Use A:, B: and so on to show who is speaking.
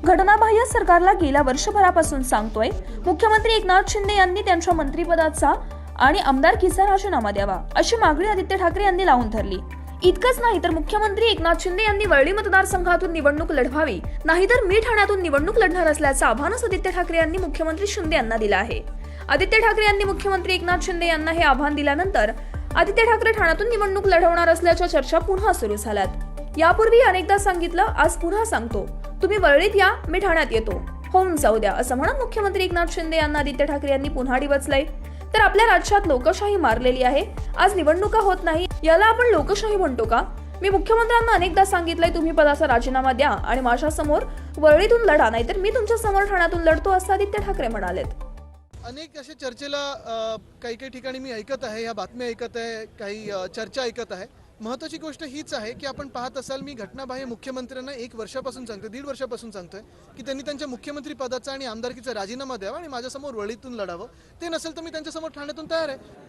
A: घटनाबाह्य सरकारला गेल्या वर्षभरापासून सांगतोय, मुख्यमंत्री एकनाथ शिंदे यांनी त्यांच्या मंत्रिपदाचा आणि आमदारकीचा राजीनामा द्यावा अशी मागणी आदित्य ठाकरे यांनी लावून धरली। इतकंच नाही तर मुख्यमंत्री एकनाथ शिंदे यांनी वरळी मतदारसंघातून निवडणूक लढवावी, नाहीतर मी ठाण्यातून निवडणूक लढणार असल्याचं आव्हानच आदित्य ठाकरे यांनी मुख्यमंत्री शिंदे यांना दिलं आहे। आदित्य ठाकरे यांनी मुख्यमंत्री एकनाथ शिंदे यांना हे आव्हान दिल्यानंतर आदित्य ठाकरे ठाण्यातून निवडणूक लढवणार असल्याच्या चर्चा पुन्हा सुरू झाल्यात। यापूर्वी अनेकदा सांगितलं, आज पुन्हा सांगतो, तुम्ही वरळीत या, मी ठाण्यात येतो, होऊन जाऊ द्या असं म्हणत मुख्यमंत्री एकनाथ शिंदे यांना आदित्य ठाकरे यांनी पुन्हा डिवचलंय। तर आपल्या राज्यात लोकशाही मारलेली आहे, आज निवडणुका होत नाही, याला आपण लोकशाही म्हणतो का? मी मुख्यमंत्र्यांना अनेकदा सांगितलंय, तुम्ही पदाचा राजीनामा द्या आणि माझ्या समोर वरळीतून लढा, नाहीतर मी तुमच्या समोर ठाण्यातून लढतो असं आदित्य ठाकरे म्हणालेत।
B: अनेक असे चर्चेला काही काही ठिकाणी मी ऐकत आहे, या बातम्या ऐकत आहे, काही चर्चा ऐकत आहे। महत्त्वाची गोष्ट हीच आहे की आपण पाहत असाल, मी घटनाबाह्य मुख्यमंत्र्यांना 1 वर्षापासून सांगतोय, 1.5 वर्षापासून सांगतोय की त्यांनी त्यांच्या मुख्यमंत्री पदाचा आणि आमदारकीचा राजीनामा द्यावा आणि माझ्यासमोर वरळीतून लढावं। ते नसेल तर मी त्यांच्यासमोर ठाण्यातून तयार आहे।